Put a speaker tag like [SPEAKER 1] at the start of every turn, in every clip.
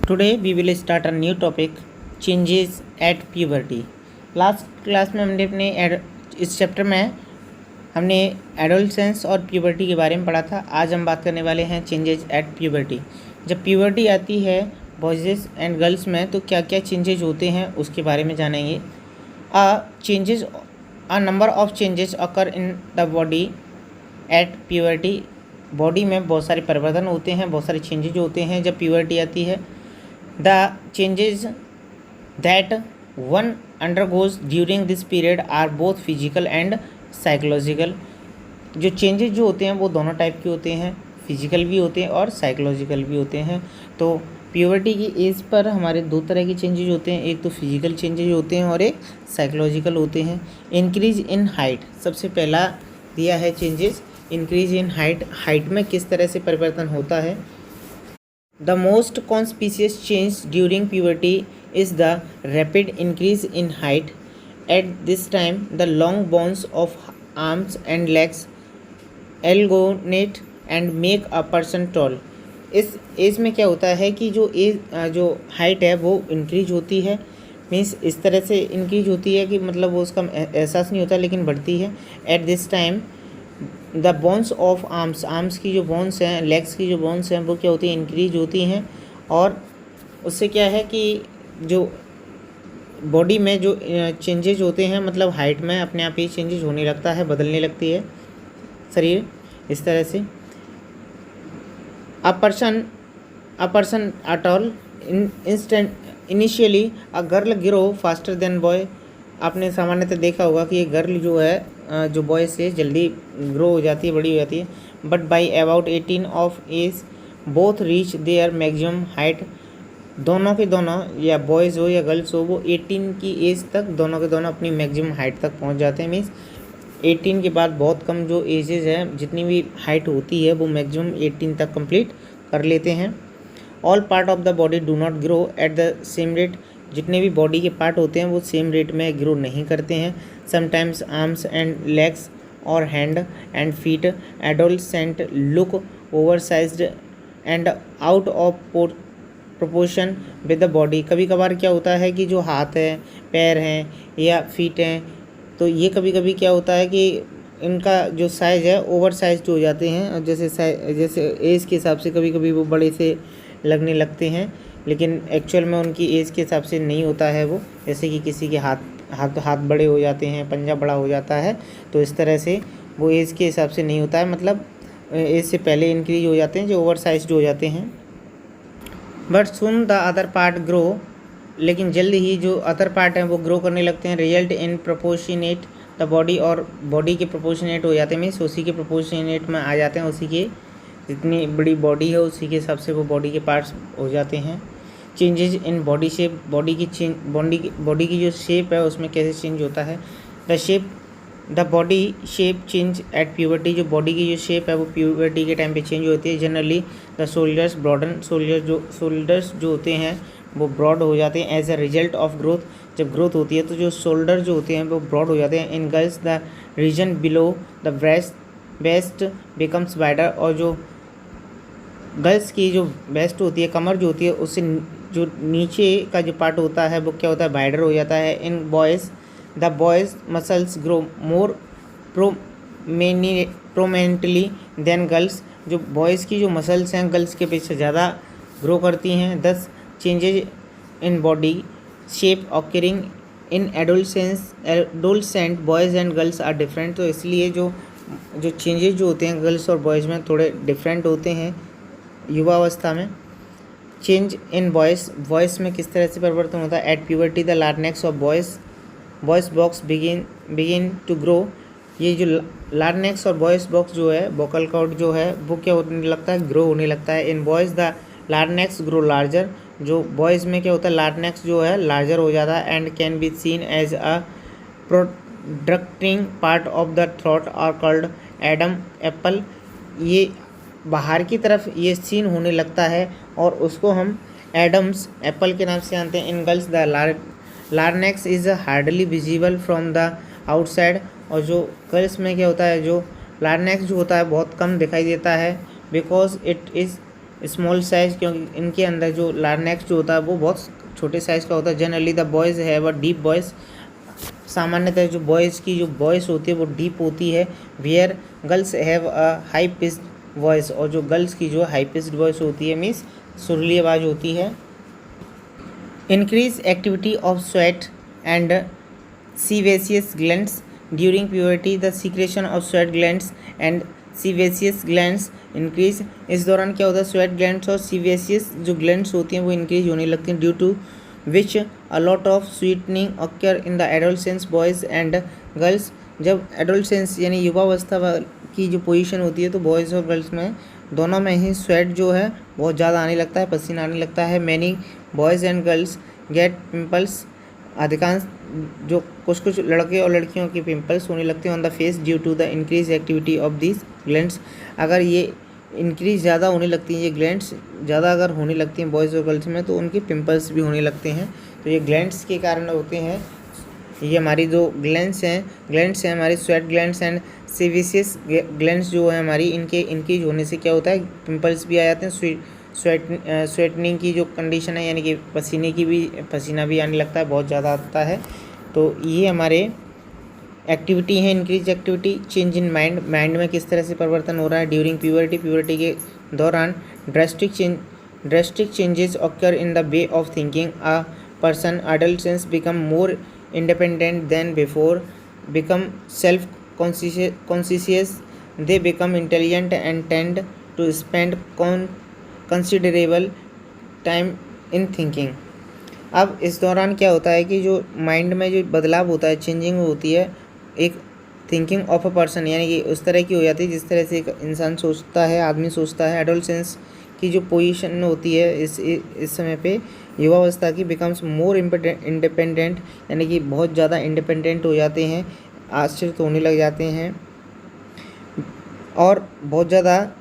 [SPEAKER 1] Today we will start a new topic, changes at puberty. Last class में हमने इस chapter में हमने एडोलसेंस और प्यूबर्टी के बारे में पढ़ा था। आज हम बात करने वाले हैं चेंजेस एट प्यूबर्टी। जब प्यूबर्टी आती है बॉयज़ एंड गर्ल्स में तो क्या क्या चेंजेस होते हैं उसके बारे में जानेंगे। A number of changes occur in the body at puberty. Body में बहुत सारे परिवर्तन होते हैं, बहुत सारे चेंजेज होते हैं जब प्यूबर्टी आती है। The changes that one undergoes during this period are both physical and psychological। जो चेंजेस जो होते हैं वो दोनों टाइप के होते हैं, फिजिकल भी होते हैं और साइकोलॉजिकल भी होते हैं। तो प्यूबर्टी की एज पर हमारे दो तरह के चेंजेस होते हैं, एक तो फिजिकल चेंजेस होते हैं और एक साइकोलॉजिकल होते हैं। इंक्रीज इन हाइट सबसे पहला दिया है चेंजेस, इंक्रीज इन हाइट में किस तरह से परिवर्तन होता है। The most conspicuous change during puberty is the rapid increase in height. At this time, the long bones of arms and legs elongate and make a person tall. इस as में क्या होता है कि जो हाइट है वो इंक्रीज होती है, मीन्स इस तरह से इंक्रीज होती है कि मतलब वो उसका एहसास नहीं होता लेकिन बढ़ती है। At this time the bones of arms की जो बोन्स हैं, लेग्स की जो बोन्स हैं वो क्या होती हैं, इंक्रीज होती हैं। और उससे क्या है कि जो बॉडी में जो चेंजेज होते हैं मतलब हाइट में अपने आप ही चेंजेज होने लगता है, बदलने लगती है शरीर इस तरह से। A person at all initially a girl grow faster than boy. आपने सामान्यतः देखा होगा कि ये गर्ल जो है जो बॉय से जल्दी ग्रो हो जाती है, बड़ी हो जाती है। But by about 18 of age both reach their maximum height. दोनों के दोनों, या बॉयज़ हो या गर्ल्स हो, वो 18 की एज तक दोनों के दोनों अपनी मैक्सिमम हाइट तक पहुंच जाते हैं। मीन्स 18 के बाद बहुत कम जो एजेस हैं, जितनी भी हाइट होती है वो मैक्सिमम 18 तक कंप्लीट कर लेते हैं। All part of the body do not grow at the same rate. जितने भी बॉडी के पार्ट होते हैं वो सेम रेट में ग्रो नहीं करते हैं। समटाइम्स आर्म्स एंड लेग्स और hand and feet adolescent look oversized and out of proportion with the body. कभी कभार क्या होता है कि जो हाथ है, पैर हैं या फीट हैं, तो ये कभी कभी क्या होता है कि इनका जो साइज़ है ओवर साइज्ड हो जाते हैं, और जैसे एज के हिसाब से कभी कभी वो बड़े से लगने लगते हैं, लेकिन एक्चुअल में उनकी एज के हिसाब से नहीं होता है वो। जैसे कि किसी के हाथ बड़े हो जाते हैं, पंजा बड़ा हो जाता है, तो इस तरह से वो एज के हिसाब से नहीं होता है, मतलब एज से पहले इंक्रीज हो जाते हैं, जो ओवर साइज्ड हो जाते हैं। But soon the other part grow, लेकिन जल्द ही जो अदर पार्ट हैं वो ग्रो करने लगते हैं। Result in proportionate the body, और बॉडी के प्रोपोर्शनेट हो जाते हैं, मीन्स उसी के प्रोपोर्शनेट में आ जाते हैं, उसी के जितनी बड़ी बॉडी है उसी के हिसाब से वो बॉडी के पार्ट्स हो जाते हैं। Changes in body shape, body की जो शेप है उसमें कैसे चेंज होता है। The body shape change at puberty. जो बॉडी की जो शेप है वो प्यूबर्टी के टाइम पे चेंज होती है। Generally the shoulders broaden, shoulders जो होते हैं वो ब्रॉड हो जाते हैं as a result of growth. जब ग्रोथ होती है तो जो शोल्डर जो होते हैं वो ब्रॉड हो जाते हैं। In girls the region below the breast becomes wider, और जो गर्ल्स की जो वेस्ट होती है, कमर जो होती है, उससे जो नीचे का जो पार्ट होता है वो क्या होता है, वाइडर हो जाता है। In boys the boys muscles grow more prominently than girls. जो बॉयज़ की जो मसल्स हैं गर्ल्स के अपेक्षा ज़्यादा ग्रो करती हैं। 10 changes in body shape occurring in adolescent boys and girls are different. तो इसलिए जो चेंजेज जो होते हैं गर्ल्स और बॉयज़ में थोड़े डिफरेंट होते हैं युवावस्था में। चेंज इन वॉइस में किस तरह से परिवर्तन होता है। At puberty the larynx of voice box begin to grow. ये जो लार्नेक्स और वॉइस बॉक्स जो है, वोकल कॉर्ड जो है वो क्या होने लगता है, ग्रो होने लगता है। In boys the larynx grow larger. जो बॉयज़ में क्या होता है, लार्नेक्स जो है लार्जर हो जाता है and can be seen as a protruding part of the throat और कॉल्ड एडम एप्पल। ये बाहर की तरफ ये सीन होने लगता है और उसको हम एडम्स एप्पल के नाम से जानते हैं। In girls the larynx is hardly visible from the outside. और जो गर्ल्स में क्या होता है, जो लार्नेक्स जो होता है बहुत कम दिखाई देता है, because it is small size, क्योंकि इनके अंदर जो लार्नेक्स जो होता है वो बहुत छोटे साइज़ का होता है। Generally the boys have a deep voice, सामान्यतः जो बॉयज़ की जो वॉइस होती है वो डीप होती है। Where girls have a high pitched voice, और जो गर्ल्स की जो हाई पिच्ड वॉइस होती है मीन्स सुरीली आवाज़ होती है। Increase activity of sweat and sebaceous glands during puberty, the secretion of sweat glands and sebaceous glands increase। इस दौरान क्या होता है, स्वेट ग्लैंड्स और सीवेसियस जो ग्लैंड्स होती हैं वो इंक्रीज होने लगती हैं, due to which a lot of sweetening occur in the adolescence boys and girls. जब एडोलसेंस यानी युवावस्था की जो पोजीशन होती है तो बॉयज़ और गर्ल्स में दोनों में ही स्वेट जो है बहुत ज़्यादा आने लगता है, पसीना आने लगता है। Many boys and girls gate pimples, अधिकांश जो कुछ लड़के और लड़कियों के पिंपल्स होने लगते हैं on the face due to the increase activity of this glands. अगर ये इंक्रीज ज़्यादा होने लगती हैं, ये ग्लैंड्स ज़्यादा अगर होने लगती हैं बॉयज़ और गर्ल्स में तो उनके पिंपल्स भी होने लगते हैं। तो ये ग्लैंड्स के कारण होते हैं। ये हमारी जो ग्लैंड्स हैं हमारी स्वेट ग्लैंड्स एंड सेविसियस ग्लैंड्स जो है हमारी, इनके इंक्रीज होने से क्या होता है, पिंपल्स भी आ जाते हैं। स्वेटनिंग की जो कंडीशन है यानी कि पसीना भी आने लगता है, बहुत ज़्यादा आता है। तो ये हमारे एक्टिविटी है। Increase activity, change in mind में किस तरह से परिवर्तन हो रहा है ड्यूरिंग प्यूबर्टी के दौरान। Drastic changes occur in the way of thinking. A person adolescence become more independent than before, become self conscious, they become intelligent and tend to spend considerable time in thinking. अब इस दौरान क्या होता है कि जो माइंड में जो बदलाव होता है, चेंजिंग होती है, एक थिंकिंग ऑफ अ पर्सन यानी कि उस तरह की हो जाती है जिस तरह से एक इंसान सोचता है, आदमी सोचता है। एडोलसेंस की जो पोजीशन होती है इस समय पे युवावस्था की, बिकम्स मोर इंडिपेंडेंट यानी कि बहुत ज़्यादा इंडिपेंडेंट हो जाते हैं, आश्रित होने लग जाते हैं और बहुत ज़्यादा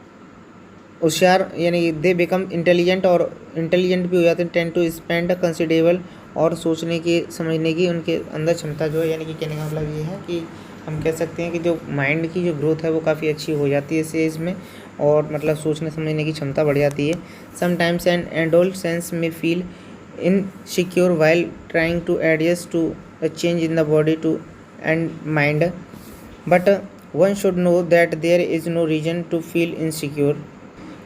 [SPEAKER 1] होशियार यानी दे बिकम इंटेलिजेंट, और इंटेलिजेंट भी हो जाते हैं। टेंड टू स्पेंड कंसिडरेबल, और सोचने की समझने की उनके अंदर क्षमता जो है, यानी कि कहने का मतलब ये है कि हम कह सकते हैं कि जो माइंड की जो ग्रोथ है वो काफ़ी अच्छी हो जाती है इस एज में, और मतलब सोचने समझने की क्षमता बढ़ जाती है। समटाइम्स एन एडोलसेंस में feel insecure while trying to adjust to the change in the body to and mind, but one should know that there is no reason to feel insecure.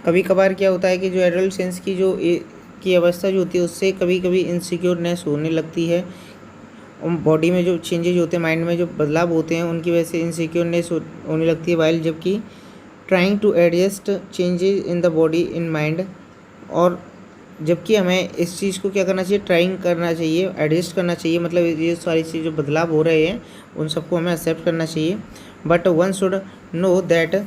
[SPEAKER 1] कभी कभार क्या होता है कि जो एडोलसेंस की जो की अवस्था जो होती है उससे कभी कभी इनसिक्योरनेस होने लगती है। बॉडी में जो चेंजेज होते हैं, माइंड में जो बदलाव होते हैं उनकी वजह से इनसिक्योरनेस होने लगती है। वाइल जबकि trying to adjust changes in the body in mind, और जबकि हमें इस चीज़ को क्या करना चाहिए, ट्राइंग करना चाहिए, एडजस्ट करना चाहिए, मतलब ये सारी चीज़ जो बदलाव हो रहे हैं उन सबको हमें एक्सेप्ट करना चाहिए। But one should know that,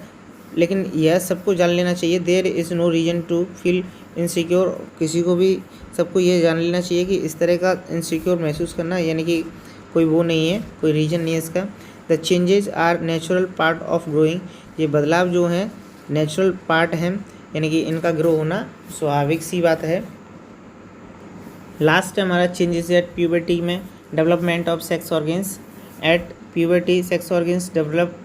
[SPEAKER 1] लेकिन यह सबको जान लेना चाहिए, there is no reason to feel insecure, किसी को भी सबको ये जान लेना चाहिए कि इस तरह का इनसिक्योर महसूस करना यानी कि कोई वो नहीं है, कोई रीज़न नहीं है इसका। The changes are natural part of growing, ये बदलाव जो हैं नेचुरल पार्ट हैं, यानी कि इनका ग्रो होना स्वाभाविक सी बात है। लास्ट हमारा चेंजेस एट प्यूबर्टी में, development of sex organs. At puberty sex organs develop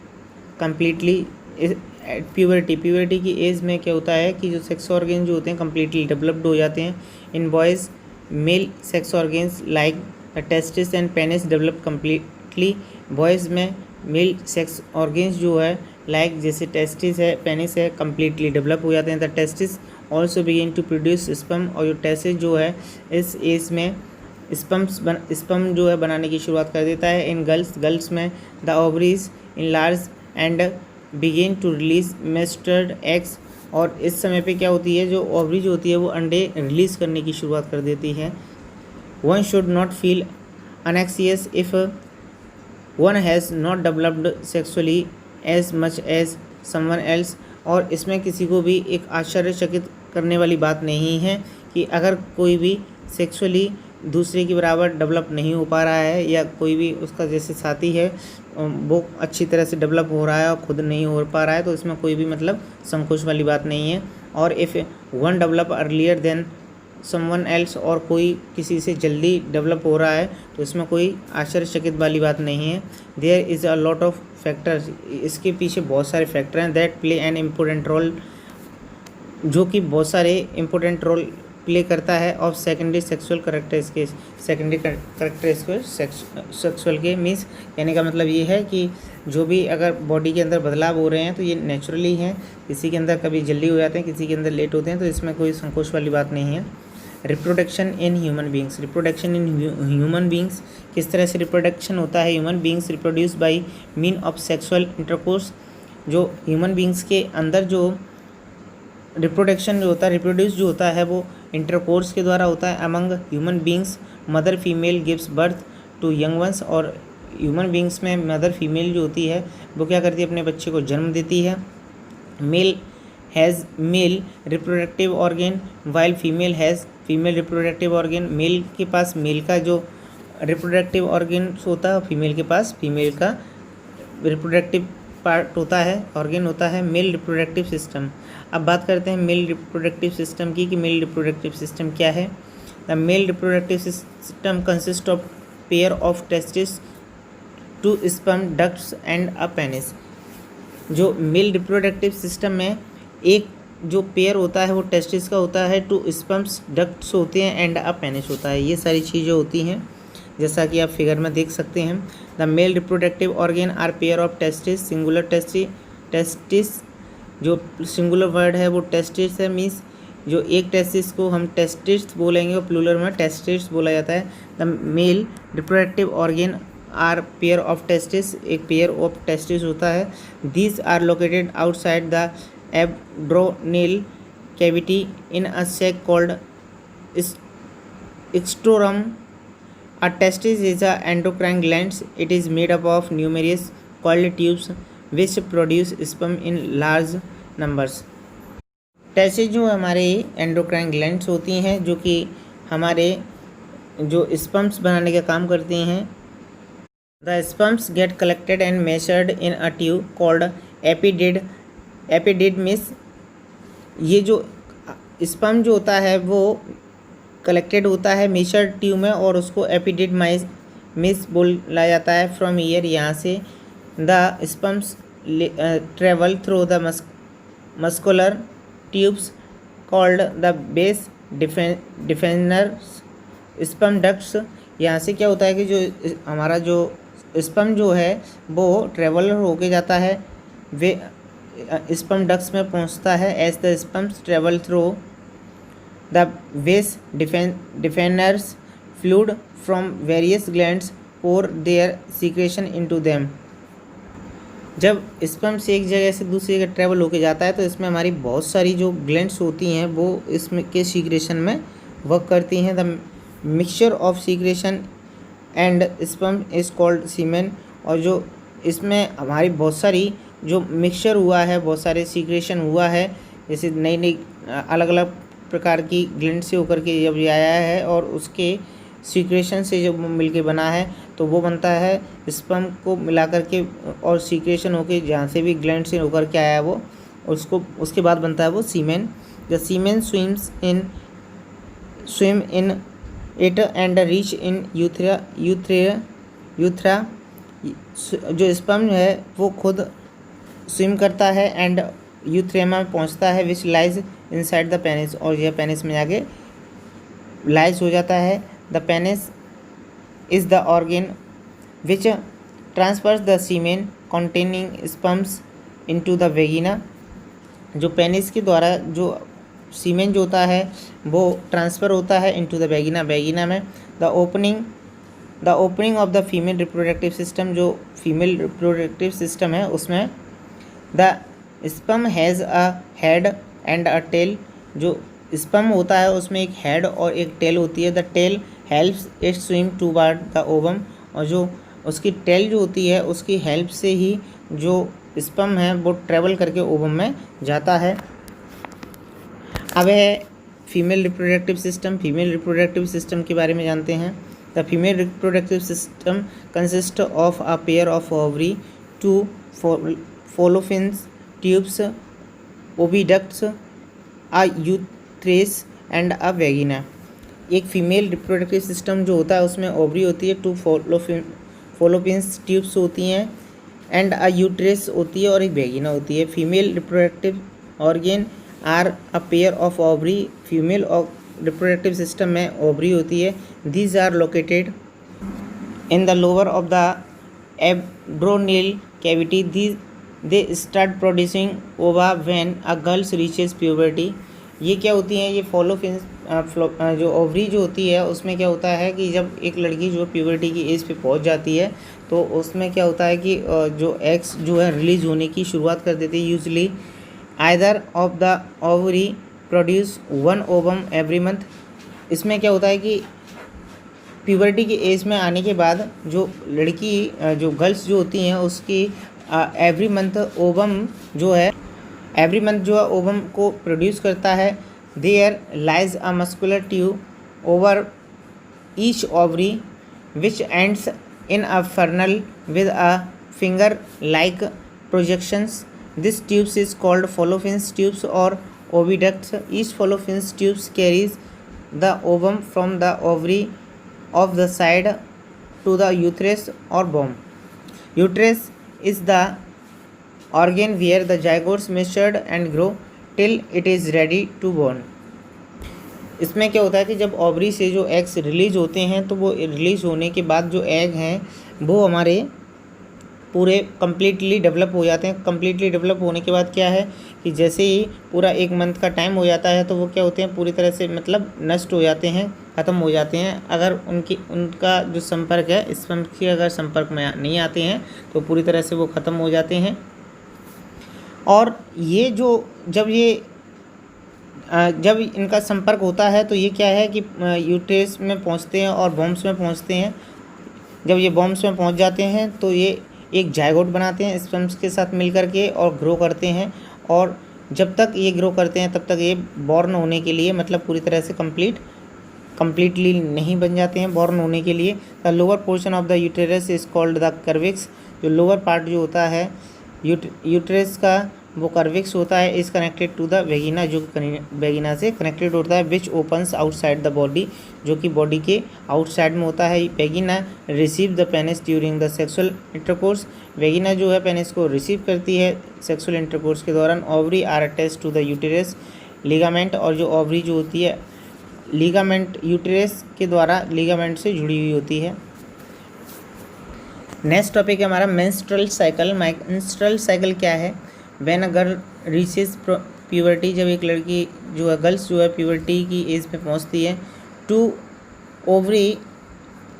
[SPEAKER 1] completely. At puberty की एज में क्या होता है कि जो सेक्स ऑर्गन जो होते हैं कम्प्लीटली डेवलप्ड हो जाते हैं। इन boys male sex organs like the testis and penis develop completely. Boys में मेल सेक्स ऑर्गन्स जो है लाइक जैसे टेस्टिस है, पेनिस है, कम्प्लीटली डेवलप हो जाते हैं। The testis also begin to produce sperm, और जो टेस्टिस जो है इस एज में स्पर्म जो है बनाने की शुरुआत कर देता है। इन गर्ल्स में the ovaries enlarge and begin to release matured eggs, और इस समय पे क्या होती है, जो ओवरी जो होती है वो अंडे रिलीज़ करने की शुरुआत कर देती है। One should not feel anxious if one has not developed sexually as much as someone else, और इसमें किसी को भी एक आश्चर्यचकित करने वाली बात नहीं है कि अगर कोई भी सेक्सुअली दूसरे के बराबर डेवलप नहीं हो पा रहा है, या कोई भी उसका जैसे साथी है वो अच्छी तरह से डेवलप हो रहा है और खुद नहीं हो पा रहा है, तो इसमें कोई भी मतलब संकोच वाली बात नहीं है। और if one develop earlier than someone else, और कोई किसी से जल्दी डेवलप हो रहा है तो इसमें कोई आश्चर्यचकित वाली बात नहीं है। There is a lot of factors, इसके पीछे बहुत सारे फैक्टर हैं that play an important role जो कि बहुत सारे इम्पोर्टेंट रोल प्ले करता है of secondary sexual characteristic sexual के मीन्स कहने का मतलब ये है कि जो भी अगर बॉडी के अंदर बदलाव हो रहे हैं तो ये नेचुरली हैं, किसी के अंदर कभी जल्दी हो जाते हैं, किसी के अंदर लेट होते हैं, तो इसमें कोई संकोच वाली बात नहीं है। Reproduction in human beings, reproduction in human beings, किस तरह से रिप्रोडक्शन होता है human beings reproduce by mean of sexual intercourse. जो ह्यूमन बींग्स के अंदर जो रिप्रोडक्शन जो होता है, रिप्रोड्यूस जो होता है वो इंटरकोर्स के द्वारा होता है among human beings. Mother female gives birth to young ones, और ह्यूमन बींग्स में मदर फीमेल जो होती है वो क्या करती है, अपने बच्चे को जन्म देती है। Male has male reproductive organ while female has female reproductive organ. Male के पास मेल का जो रिप्रोडक्टिव ऑर्गेन होता है, फीमेल के पास फीमेल का रिप्रोडक्टिव पार्ट होता है, ऑर्गेन होता है। मेल रिप्रोडक्टिव सिस्टम, अब बात करते हैं मेल रिप्रोडक्टिव सिस्टम की कि मेल रिप्रोडक्टिव सिस्टम क्या है। The male reproductive system consist of pair of testis, two sperm ducts and a penis. जो मेल रिप्रोडक्टिव सिस्टम में एक जो पेयर होता है वो टेस्टिस का होता है, टू स्पर्म्स डक्ट्स होते हैं, एंड अ पेनिस होता है। ये सारी चीज़ें होती हैं जैसा कि आप फिगर में देख सकते हैं। The male reproductive organ are pair of testis, singular testis जो सिंगुलर वर्ड है वो टेस्टिस है, मीन्स जो एक टेस्टिस को हम टेस्टिस बोलेंगे और प्लूरल में टेस्टिस बोला जाता है। The male reproductive organ are pair of testis, एक पेयर ऑफ टेस्टिस होता है। These are located outside the abdominal cavity in a sac called scrotum. A testis is a endocrine gland. It is made up of numerous coiled tubes which produce sperm in large numbers. Testis जो हमारे endocrine glands होती हैं जो कि हमारे जो sperms बनाने का काम करती हैं। The sperms get collected and matured in a tube called epididymis. Epididymis means ये जो स्पर्म जो होता है वो कलेक्टेड होता है मेजर ट्यूब में और उसको एपिडिड मिस बोला जाता है। फ्रॉम ईयर, यहाँ से the sperms travel through the muscular tubes called the vas deferens sperm ducts. यहाँ से क्या होता है कि जो हमारा जो स्पर्म जो है वो ट्रेवल होके जाता है, वे स्पर्म डक्ट्स में पहुँचता है। As the sperms travel through the waste defenders fluid from various glands pour their secretion into them। जब स्पर्म से एक जगह से दूसरी जगह ट्रैवल होके जाता है तो इसमें हमारी बहुत सारी जो ग्लैंड्स होती हैं वो इसमें के सीक्रेशन में वर्क करती हैं। The mixture of secretion and sperm is called semen. और जो इसमें हमारी बहुत सारी जो मिक्सचर हुआ है, बहुत सारे सीक्रेशन हुआ है, जैसे नई नई अलग अलग प्रकार की ग्लैंड से होकर के जब ये आया है और उसके सीक्रेशन से जब मिलके बना है तो वो बनता है स्पर्म को मिला करके और सीक्रेशन होके जहाँ से भी ग्लैंड से होकर के आया है वो उसको उसके बाद बनता है वो semen. The semen swim in it and reach in urethra. जो स्पर्म है वो खुद स्विम करता है एंड यूथ्रेमा में पहुंचता है, which lies inside the penis, और यह पेनिस में जाके लाइज हो जाता है। The penis is the organ which transfers the semen containing sperms into the vagina. जो पेनिस के द्वारा जो सीमेन जो होता है वो ट्रांसफ़र होता है इनटू द वेगिना, वेगिना में। The opening of the female reproductive system, जो फीमेल रिप्रोडक्टिव सिस्टम है उसमें the sperm has a head and a tail. जो स्पर्म होता है उसमें एक हेड और एक टेल होती है। The tail helps it swim toward the ovum, और जो उसकी टेल जो होती है उसकी हेल्प से ही जो स्पर्म है वो ट्रेवल करके ओवम में जाता है। अब है female reproductive system. Female reproductive system के बारे में जानते हैं। The female reproductive system consist of a pair of ovary, two fallopian tubes, oviducts, a uterus and a vagina. एक फीमेल रिप्रोडक्टिव सिस्टम जो होता है उसमें ओवरी होती है, टू फॉलोपियन ट्यूब्स होती हैं एंड अ यूट्रेस होती है और एक वेगिना होती है। Female reproductive organ are a pair of ovary, female और रिप्रोडक्टिव सिस्टम में ओवरी होती है। These are located in the lower of the abdominal cavity. They start producing ova when a girls reaches puberty. ये क्या होती हैं, ये फॉलोफिन्स जो ओवरी जो होती है उसमें क्या होता है कि जब एक लड़की जो प्यूबर्टी की एज पे पहुंच जाती है तो उसमें क्या होता है कि जो एग्स जो है रिलीज होने की शुरुआत कर देती है। Usually either of the ovary produce one ovum every month. इसमें क्या होता है कि प्यूबर्टी की एज में आने के बाद जो लड़की जो गर्ल्स जो होती हैं उसकी एवरी मंथ ओवम जो है ओवम को प्रोड्यूस करता है। There lies a muscular tube over each ovary which ends in a funnel with a finger like projections. This tubes is called fallopian tubes और oviducts. Each fallopian tubes carries the ovum from the ovary of the side to the uterus or womb. Uterus is the organ where the zygotes matured and grow till it is ready to born. इसमें क्या होता है कि जब ovary से जो eggs release होते हैं तो वो रिलीज होने के बाद जो एग हैं वो हमारे पूरे कम्प्लीटली डेवलप हो जाते हैं। कम्प्लीटली डेवलप होने के बाद क्या है कि जैसे ही पूरा 1 मंथ का टाइम हो जाता है तो वो क्या होते हैं, पूरी तरह से मतलब नष्ट हो जाते हैं, ख़त्म हो जाते हैं। अगर उनका जो संपर्क है स्पर्म के अगर संपर्क में नहीं आते हैं तो पूरी तरह से वो ख़त्म हो जाते हैं। और ये जो जब इनका संपर्क होता है तो ये क्या है कि यूट्रस में पहुंचते हैं और बॉम्ब्स में पहुंचते हैं। जब ये बॉम्ब्स में पहुंच जाते हैं तो ये एक जायगोट बनाते हैं स्पर्म्स के साथ मिलकर के और ग्रो करते हैं। और जब तक ये ग्रो करते हैं तब तक ये बॉर्न होने के लिए मतलब पूरी तरह से कम्प्लीटली नहीं बन जाते हैं बॉर्न होने के लिए। The lower portion of the uterus is called the cervix. जो लोअर पार्ट जो होता है यूटेरस का वो कर्विक्स होता है। Is connected to the vagina, जो वेगिना से कनेक्टेड होता है। Which opens outside the body, जो कि बॉडी के आउटसाइड में होता है। Vagina receive the penis during the sexual intercourse. Vagina जो है पेनिस को रिसीव करती है सेक्सुअल इंटरकोर्स के दौरान। Ovary are attached to the uterus ligament, और जो ओवरी जो होती है लिगामेंट यूटेरस के द्वारा लिगामेंट से जुड़ी हुई होती है। नेक्स्ट टॉपिक है हमारा मेंस्ट्रुअल साइकिल। मेंस्ट्रुअल साइकिल क्या है? When a girl reaches puberty, जब एक लड़की जो है गर्ल्स जो है प्यूबर्टी की एज पे पहुंचती है। Two ovary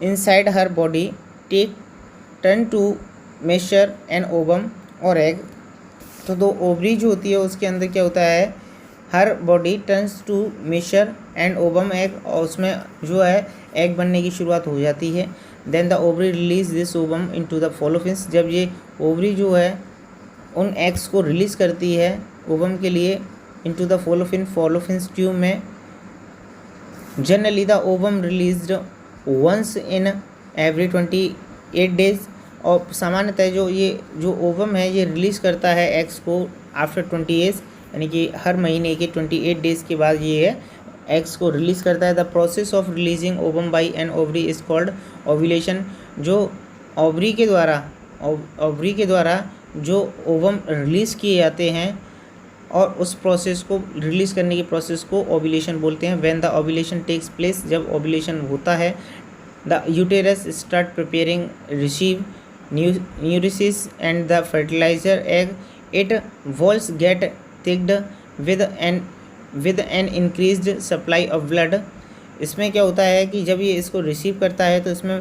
[SPEAKER 1] inside her body take turn to mature an ovum और एग। तो दो ओवरी जो होती है उसके अंदर क्या होता है, her body turns to mature and ovum egg, और उसमें जो है एग बनने की शुरुआत हो जाती है। Then the ovary release this ovum into the fallopians. जब ये ओवरी जो है उन एग्स को रिलीज़ करती है ओवम के लिए इनटू द फॉलोफिन्स ट्यूब में। Generally the ovum released once in every 28 days. और सामान्यतः जो ओवम है ये रिलीज़ करता है एग्स को आफ्टर 20 डेज, यानी कि हर महीने के 28 डेज़ के बाद ये है एग्स को रिलीज़ करता है। The process of releasing ovum by an ovary is called ovulation. जो ओवरी के द्वारा जो ओवम रिलीज़ किए जाते हैं और उस प्रोसेस को रिलीज़ करने की प्रोसेस को ओव्यूलेशन बोलते हैं। When the ovulation takes place, जब ओव्यूलेशन होता है, the uterus start preparing receive nourish and the fertilizer egg. It walls get thicked with an increased supply of blood. इसमें क्या होता है कि जब ये इसको रिसीव करता है तो इसमें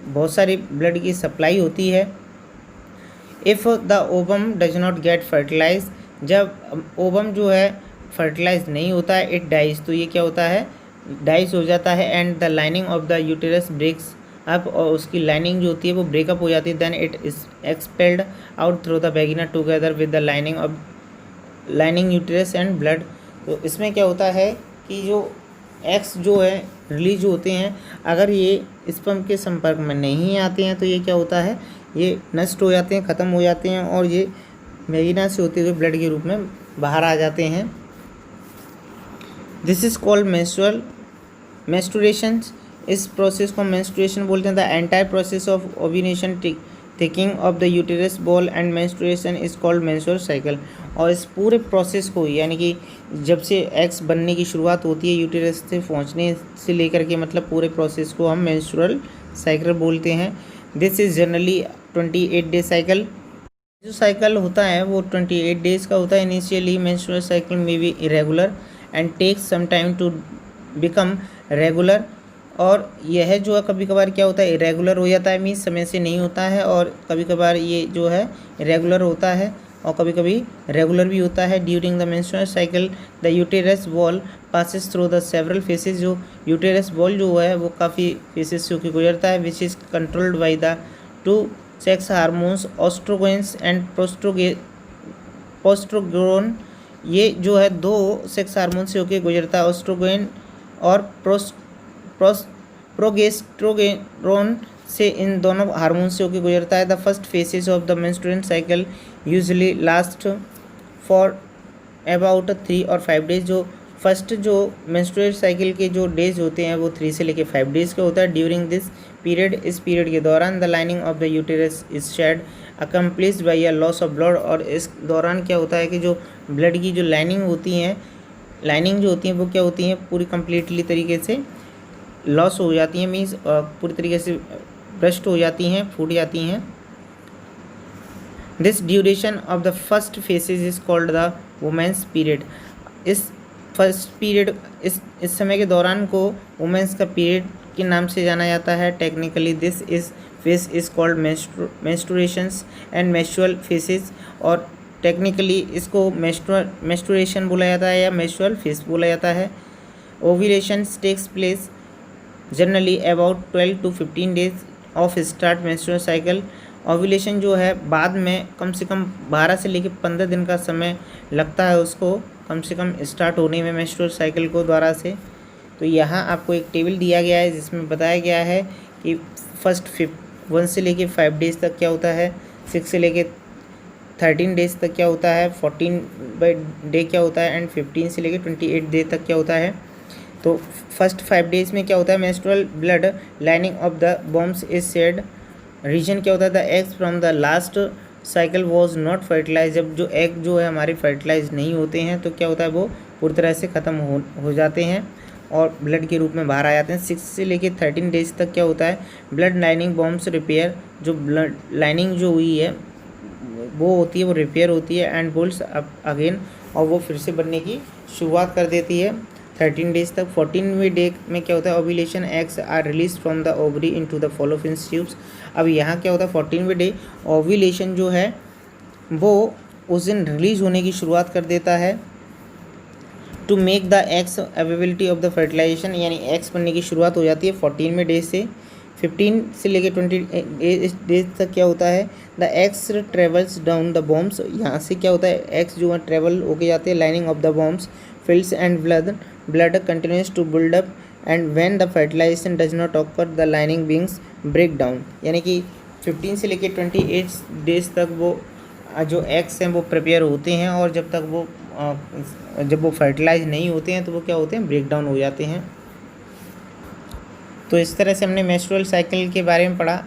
[SPEAKER 1] बहुत सारी ब्लड की सप्लाई होती है। If the ovum does not get fertilize, जब ओवम जो है फर्टिलाइज नहीं होता है, इट डाइज, तो ये क्या होता है, डाइज हो जाता है। And the lining of the uterus breaks up, और उसकी लाइनिंग जो होती है वो ब्रेकअप हो जाती है। Then it is expelled out through the vagina together with the lining uterus and blood. तो इसमें क्या होता है कि जो एग्स जो है रिलीज होते हैं, अगर ये स्पर्म के संपर्क में नहीं आते हैं तो ये क्या होता है, ये नष्ट हो जाते हैं, ख़त्म हो जाते हैं, और ये वेगिना से होते हुए ब्लड के रूप में बाहर आ जाते हैं। This is called menstruation. इस प्रोसेस को मेंस्ट्रुएशन बोलते हैं। The entire process of ovulation thickening of the uterus ball and menstruation is called menstrual cycle. और इस पूरे प्रोसेस को यानी कि जब से एग्स बनने की शुरुआत होती है यूटेरस से पहुंचने से लेकर के मतलब पूरे प्रोसेस को हम मेंस्ट्रुअल साइकिल बोलते हैं। This is generally 28 day cycle. जो साइकिल होता है वो 28 डेज का होता है। Initially menstrual cycle may be irregular and takes some time to become regular. और यह जो है कभी कभार क्या होता है इरेगुलर हो जाता है, मीन्स समय से नहीं होता है, और कभी कभार ये जो है इरेगुलर होता है और कभी कभी रेगुलर भी होता है। During the menstrual cycle the uterus wall passes through the several phases. जो यूटेरस वॉल जो है वो काफ़ी फेसेस से होकर गुजरता है, which is controlled by the two sex hormones oestrogens and progesterone. ये जो है दो सेक्स हार्मोन से होकर गुजरता है, ऑस्ट्रोगेन और प्रोगेस्ट्रोगेरोन से, इन दोनों हार्मोन से होकर गुजरता है। The first phases of the menstrual cycle usually last for about 3 और 5 डेज। जो फर्स्ट जो मेंस्ट्रुअल साइकिल के जो डेज होते हैं वो 3 से लेकर 5 डेज का होता है। ड्यूरिंग दिस पीरियड, इस पीरियड के दौरान the lining of the uterus is shed accomplished by a loss of blood. और इस दौरान क्या होता है कि जो ब्लड की जो लाइनिंग होती हैं वो क्या होती हैं पूरी कम्प्लीटली तरीके से लॉस हो जाती हैं, मीन्स पूरी तरीके से ब्रस्ट हो जाती हैं, फूट जाती हैं। This duration of the first faces is called the women's period. इस फर्स्ट पीरियड इस समय के दौरान को वुमेंस का पीरियड के नाम से जाना जाता है। Technically this is phase is called menstruations and menstrual phases. और टेक्निकली इसको मेंस्ट्रुएशन बोला जाता है या मेंस्ट्रुअल फेस बोला जाता है। Ovulation takes place generally about 12 to 15 days of start menstrual cycle. Ovulation जो है बाद में कम से कम 12 से लेकर 15 दिन का समय लगता है उसको कम से कम स्टार्ट होने में मेंस्ट्रुअल साइकिल को द्वारा से। तो यहाँ आपको एक टेबल दिया गया है जिसमें बताया गया है कि फर्स्ट 1 से लेकर 5 डेज तक क्या होता है, 6 से लेकर 13 डेज तक क्या होता है, 14 डे क्या होता है, एंड 15 से लेकर 28 डे तक क्या होता है। तो फर्स्ट 5 डेज में क्या होता है menstrual blood lining of the wombs is shed. Reason क्या होता है the eggs from the last cycle was not fertilize. जब जो एग जो है हमारे फर्टिलाइज नहीं होते हैं तो क्या होता है वो पूरी तरह से ख़त्म हो जाते हैं और ब्लड के रूप में बाहर आ जाते हैं। 6 से लेकर 13 डेज तक क्या होता है ब्लड लाइनिंग बॉम्ब्स रिपेयर। जो ब्लड लाइनिंग जो हुई है वो होती है वो रिपेयर होती है एंड बुल्स अगेन, और वो फिर से बनने की शुरुआत कर देती है 13 डेज तक। 14वें डे में क्या होता है ovulation eggs are release from the ovary into the fallopian tubes. अब यहाँ क्या होता है 14वें डे ओव्यूलेशन जो है वो उस दिन रिलीज होने की शुरुआत कर देता है। To make the eggs availability of the fertilization, यानी एग्स बनने की शुरुआत हो जाती है 14वें डे से। 15 से लेकर 20 डेज तक क्या होता है the eggs travels down the bombs. यहाँ से क्या होता है एग्स जो है ट्रेवल होके जाते हैं lining of the wombs fills and blood continues to build up and when the fertilization does not occur the lining beings break down। यानी कि 15 से लेकर 28 डेज तक वो जो एग्स हैं वो प्रिपेयर होते हैं और जब वो फर्टिलाइज नहीं होते हैं तो वो क्या होते हैं ब्रेक डाउन हो जाते हैं। तो इस तरह से हमने मेंस्ट्रुअल साइकिल के बारे में पढ़ा।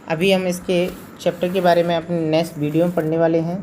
[SPEAKER 1] अभी हम इसके चैप्टर के बारे में अपने नेक्स्ट वीडियो में पढ़ने वाले हैं।